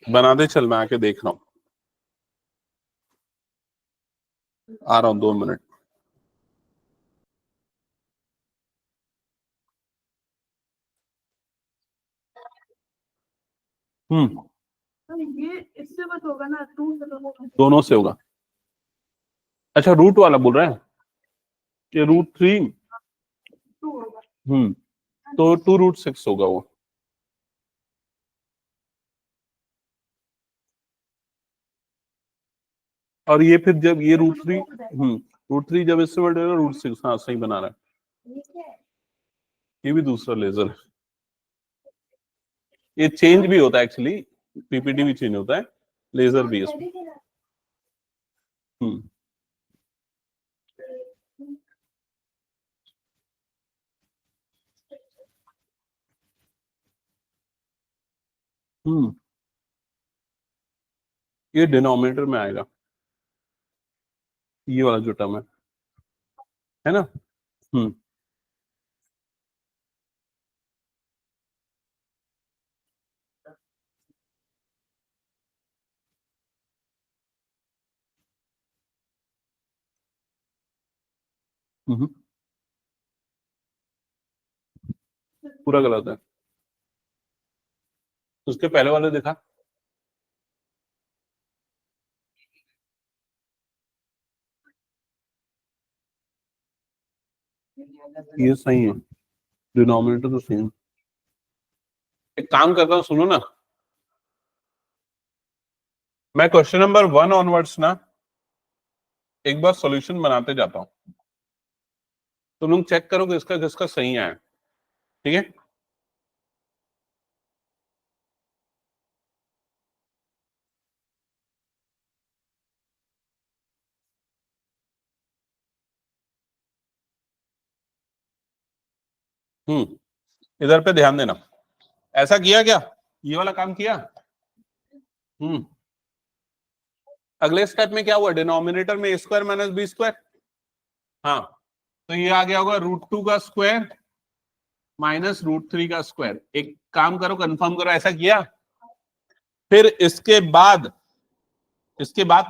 बना दे, चल मैं आके देख रहा हूं, आ रहा हूं 2 मिनट। ये इससे बस होगा ना, 2 से तो होगा। दोनों से होगा। अच्छा, रूट वाला बोल रहे हैं कि √3? 2 होगा। तो 2√6 होगा वो। और ये फिर जब ये √3 जब इससे बढ़ेगा √6, हाँ सही बना रहा है। ये क्या है? ये भी दूसरा लेजर है। ये चेंज भी होता है एक्चुअली, पीपीटी भी चेंज होता है, लेजर भी है इसमें। हम्म हम्म ये डिनोमिनेटर में आएगा, ये वाला जो टर्म है ना? हम्म पूरा गलत है, उसके पहले वाले देखा, ये सही है, डिनोमिनेटर तो सेम। एक काम करता हूँ, सुनो ना, मैं क्वेश्चन नंबर 1 ऑनवर्ड्स ना एक बार सॉल्यूशन बनाते जाता हूं, तुम लोग चेक करो कि इसका किसका सही आया, ठीक है। इधर पे ध्यान देना, ऐसा किया क्या, ये वाला काम किया। अगले स्टेप में क्या हुआ, डिनोमिनेटर में a square minus B square, हाँ, तो ये आ गया होगा √2 का स्क्वायर माइनस √3 का स्क्वायर। एक काम करो, कंफर्म करो, ऐसा किया। फिर इसके बाद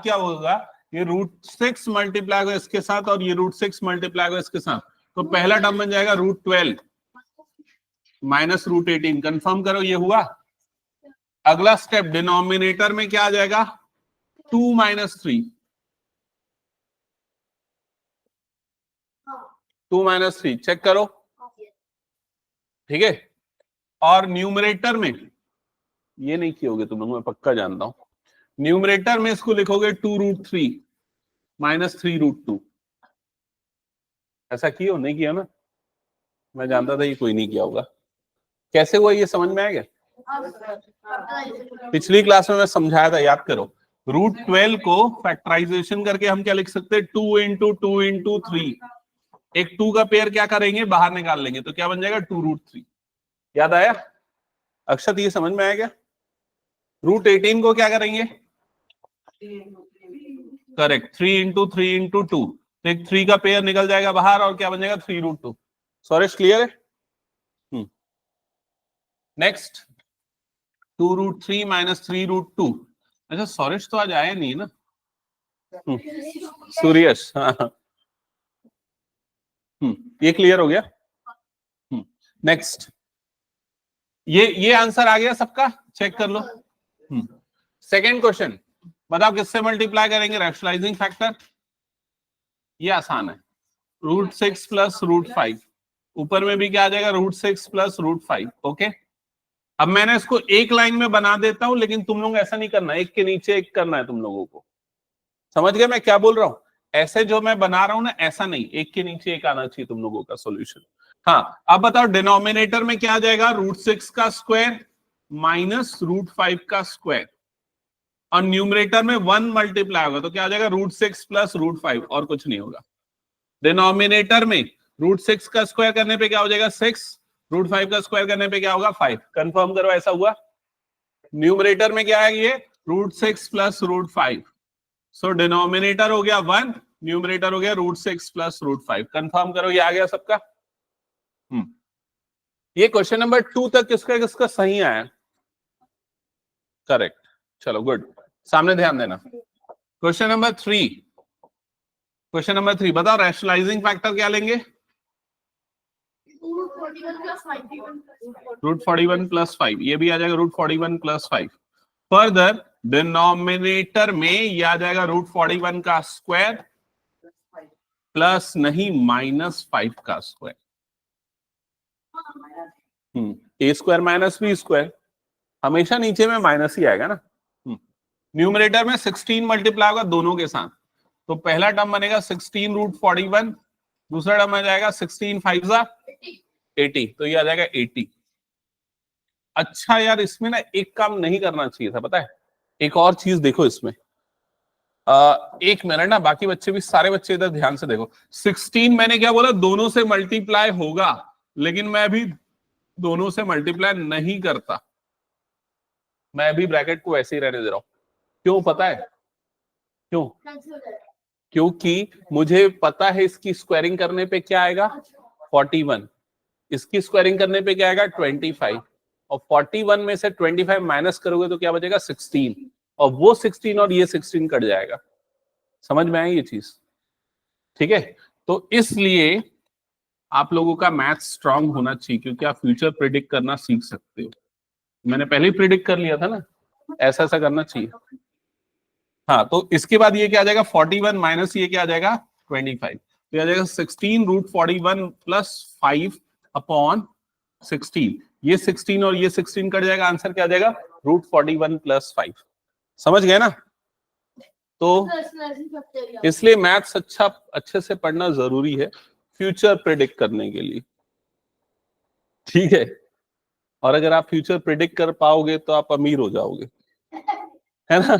क्या होगा, ये √6 मल्टीप्लाई होगा इसके साथ और ये √6 मल्टीप्लाई होगा इसके साथ, तो पहला टर्म बन जाएगा √12 माइनस √18। कंफर्म करो, ये हुआ। अगला स्टेप, डिनोमिनेटर में क्या आ जाएगा, 2 माइनस 3, 2 माइनस 3 चेक करो, ठीक है। और न्यूमरेटर में ये नहीं कियोगे तुम लोग, मैं पक्का जानता हूं, न्यूमरेटर में इसको लिखोगे 2√3 माइनस 3√2। ऐसा किया नहीं किया ना, मैं जानता था ये कोई नहीं किया होगा। कैसे हुआ ये समझ में आएगा, पिछली क्लास में मैं समझाया था, याद करो। √12 को फैक्टराइजेशन करके हम क्या लिख सकते हैं, 2 इंटू 2 इंटू 3, एक 2 का पेयर क्या करेंगे, बाहर निकाल लेंगे, तो क्या बन जाएगा 2√3। याद आया अक्षत, ये समझ में आया क्या। √18 को क्या करेंगे, करेक्ट, 3 इंटू 3 इंटू 2, तो एक 3 का पेयर निकल जाएगा बाहर और क्या बन जाएगा 3√2। सॉरेश क्लियर है। Next 2√3 minus 3√2। अच्छा सॉरेश तो आज आया नहीं ना, सूर्यश, हाँ, ये क्लियर हो गया। नेक्स्ट, ये आंसर आ गया सबका, चेक कर लो। सेकंड क्वेश्चन, बताओ किससे मल्टीप्लाई करेंगे, रैशनलाइजिंग फैक्टर। ये आसान है, √6 प्लस √5, ऊपर में भी क्या आ जाएगा, √6 प्लस √5। ओके, अब मैंने इसको एक लाइन में बना देता हूं, लेकिन तुम लोग ऐसा नहीं करना, एक के नीचे एक करना है तुम लोगों को। समझ गए मैं क्या बोल रहा हूं, ऐसे जो मैं बना रहा हूं ना, ऐसा नहीं, एक के नीचे एक आना चाहिए तुम लोगों का सॉल्यूशन। हाँ, अब बताओ डिनोमिनेटर में क्या आ जाएगा, √6 का स्क्वायर माइनस √5 का स्क्वायर, और न्यूमरेटर में 1 मल्टीप्लाई होगा, तो क्या आ जाएगा √6 प्लस √5, और कुछ नहीं होगा। डिनोमिनेटर में √6 का स्क्वायर करने पे क्या हो जाएगा 6, √5 का स्क्वायर करने पे क्या होगा 5। कंफर्म करो, ऐसा हुआ। न्यूमरेटर में क्या है, ये √6 प्लस √5, सो डिनोमिनेटर हो गया 1, न्यूमरेटर हो गया √6 प्लस √5। कंफर्म करो, ये आ गया सबका। ये क्वेश्चन नंबर 2 तक किसका किसका सही आया, करेक्ट, चलो गुड, सामने ध्यान देना। क्वेश्चन नंबर 3, बताओ रैशनलाइजिंग फैक्टर क्या लेंगे, √41 प्लस 5, ये भी आ जाएगा √41 प्लस 5। फर्दर डिनोमिनेटर में ये आ जाएगा √41 का स्क्वायर प्लस नहीं माइनस 5 का square. A square minus B square, हमेशा नीचे में माइनस ही आएगा ना। न्यूमरेटर में 16 मल्टीप्लाई होगा दोनों के साथ, तो पहला टर्म बनेगा 16√41, दूसरा टर्म आ जाएगा 16 5 80, तो ये आ जाएगा 80। अच्छा यार, इसमें ना एक काम नहीं करना चाहिए था, पता है, एक और चीज देखो इसमें, एक मिनट ना, बाकी बच्चे भी, सारे बच्चे इधर ध्यान से देखो। 16 मैंने क्या बोला, दोनों से मल्टीप्लाई होगा, लेकिन मैं अभी दोनों से मल्टीप्लाई नहीं करता, मैं अभी ब्रैकेट को वैसे ही रहने दे रहा हूं। क्यों पता है क्यों, क्योंकि मुझे पता है इसकी स्क्वायरिंग करने पे क्या आएगा 41, इसकी स्क्वायरिंग करने पे क्या आएगा 25, और 41 में से 25 माइनस करोगे तो क्या बचेगा 16, और वो 16 और ये 16 कट जाएगा। समझ में आई ये चीज, ठीक है। तो इसलिए आप लोगों का मैथ स्ट्रांग होना चाहिए, क्योंकि आप फ्यूचर प्रिडिक्ट करना सीख सकते हो। मैंने पहले ही प्रिडिक्ट कर लिया था ना, ऐसा ऐसा करना चाहिए। हाँ, तो इसके बाद ये क्या आ जाएगा 41 माइनस ये क्या आ जाएगा 25, तो ये आ जाएगा 16 रूट 41 प्लस 5 अपॉन 16। ये 16 और ये 16 कट जाएगा, आंसर क्या आ जाएगा रूट 41 प्लस 5। समझ गए ना? तो इसलिए मैथ्स अच्छे से पढ़ना जरूरी है फ्यूचर प्रिडिक्ट करने के लिए, ठीक है? और अगर आप फ्यूचर प्रिडिक्ट कर पाओगे तो आप अमीर हो जाओगे, है ना?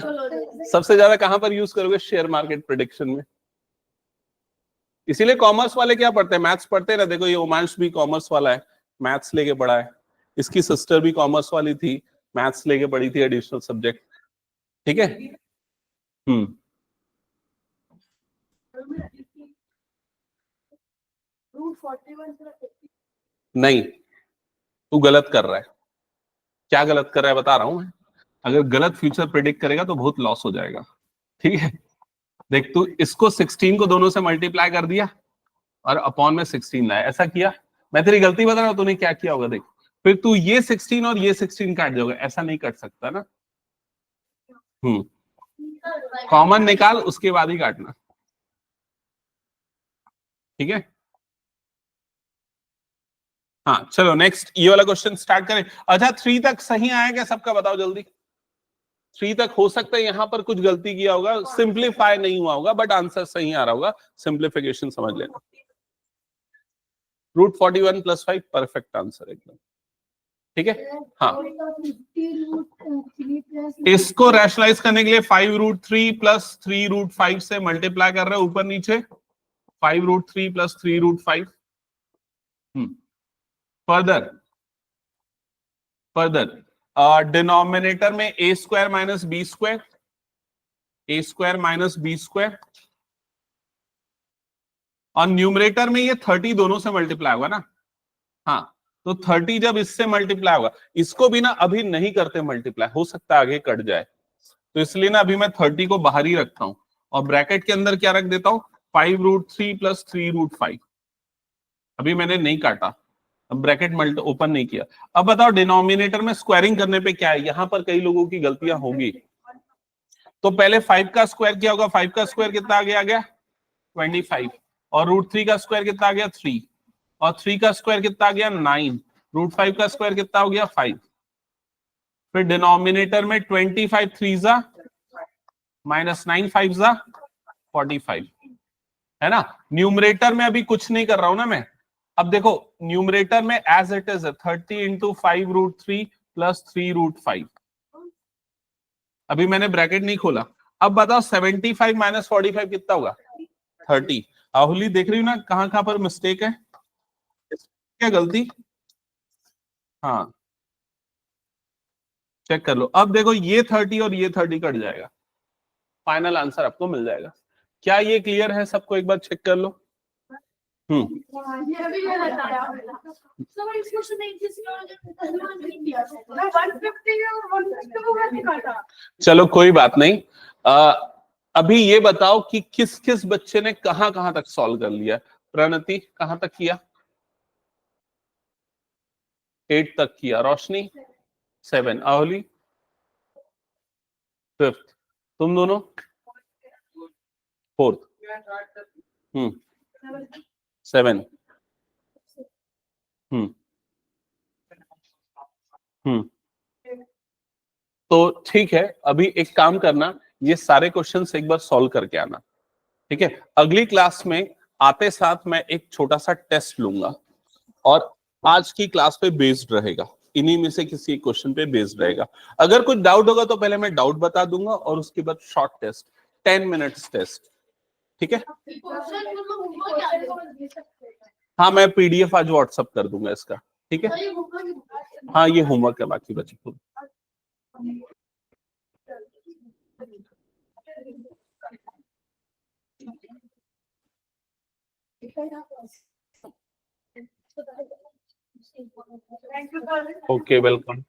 सबसे ज्यादा कहां पर यूज करोगे? शेयर मार्केट प्रिडिक्शन में। इसीलिए कॉमर्स वाले क्या पढ़ते हैं? मैथ्स पढ़ते हैं ना। देखो ये उमांश भी कॉमर्स वाला है, मैथ्स लेके पढ़ा है। इसकी सिस्टर भी कॉमर्स वाली थी, मैथ्स लेके पढ़ी थी, एडिशनल सब्जेक्ट। ठीक है। नहीं, तू गलत कर रहा है। क्या गलत कर रहा है बता रहा हूं मैं। अगर गलत फ्यूचर प्रिडिक्ट करेगा तो बहुत लॉस हो जाएगा, ठीक है? देख, तू इसको 16 को दोनों से मल्टीप्लाई कर दिया और अपॉन में 16 लाया, ऐसा किया। मैं तेरी गलती बता रहा हूं, तूने क्या किया होगा देख। फिर तू ये 16 और ये 16 काट दोगे, ऐसा नहीं कट सकता ना। कॉमन निकाल, उसके बाद ही काटना, ठीक है? हाँ चलो नेक्स्ट ये वाला क्वेश्चन स्टार्ट करें। अच्छा 3 तक सही आया क्या सबका? बताओ जल्दी। 3 तक हो सकता है यहां पर कुछ गलती किया होगा, सिंप्लीफाई नहीं हुआ होगा, बट आंसर सही आ रहा होगा। सिंप्लीफिकेशन समझ लेना। रूट 41 प्लस 5 परफेक्ट आंसर एकदम, ठीक है? हाँ, इसको रैशनलाइज करने के लिए 5 रूट 3 प्लस 3 रूट 5 से मल्टीप्लाई कर रहे हो ऊपर नीचे। 5 root 3 plus 3 root 5। Further denominator में a square minus B square, a square minus B square, और न्यूमरेटर में ये 30 दोनों से मल्टीप्लाई होगा ना। हाँ, तो 30 जब इससे मल्टीप्लाई होगा, इसको भी ना अभी नहीं करते मल्टीप्लाई, हो सकता है आगे कट जाए, तो इसलिए ना अभी मैं 30 को बाहर ही रखता हूं और ब्रैकेट के अंदर क्या रख देता हूं 5 रूट 3 प्लस 3 रूट 5। अभी मैंने नहीं काटा, अब ब्रैकेट मल्टी ओपन नहीं किया। अब बताओ डिनोमिनेटर में स्क्वायरिंग करने पे क्या है? यहां पर कई लोगों की गलतियां होंगी। तो पहले 5 का स्क्वायर क्या होगा? 5 का स्क्वायर कितना आ गया 25, और रूट 3 का स्क्वायर कितना आ गया 3, और 3 का स्क्वायर कितना आ गया 9, रूट 5 का स्क्वायर कितना हो गया 5। फिर डिनोमिनेटर में 25 3 जा माइनस 9 5 जा 45, है ना? न्यूमरेटर में अभी कुछ नहीं कर रहा हूं ना मैं। अब देखो न्यूमरेटर में as it is 30 into 5 root 3 plus 3 root 5। अभी मैंने ब्रैकेट नहीं खोला। अब बताओ 75 माइनस 45 कितना होगा 30। आहुली देख रही हूँ ना कहां पर मिस्टेक है, क्या गलती? हाँ चेक कर लो। अब देखो ये 30 और ये 30 कट जाएगा, फाइनल आंसर आपको मिल जाएगा। क्या ये क्लियर है सबको? एक बार चेक कर लो। चलो कोई बात नहीं। अभी ये बताओ कि किस किस बच्चे ने कहां तक सॉल्व कर लिया? प्रणति कहां तक किया? 8 तक किया। रोशनी 7, आहुली 5th, तुम दोनों 4th, 7, तो ठीक है। अभी एक काम करना, ये सारे क्वेश्चंस एक बार सॉल्व करके आना, ठीक है? अगली क्लास में आते साथ मैं एक छोटा सा टेस्ट लूंगा और आज की क्लास पे बेस्ड रहेगा, इन्हीं में से किसी क्वेश्चन पे बेस्ड रहेगा। अगर कुछ डाउट होगा तो पहले मैं डाउट बता दूंगा और उसके बाद शॉर्ट टेस्ट 10 मिनट्स टेस्ट, ठीक है? हाँ मैं पीडीएफ आज व्हाट्सअप कर दूंगा इसका, ठीक है? हाँ ये होमवर्क है बाकी बच्चों को। Okay welcome.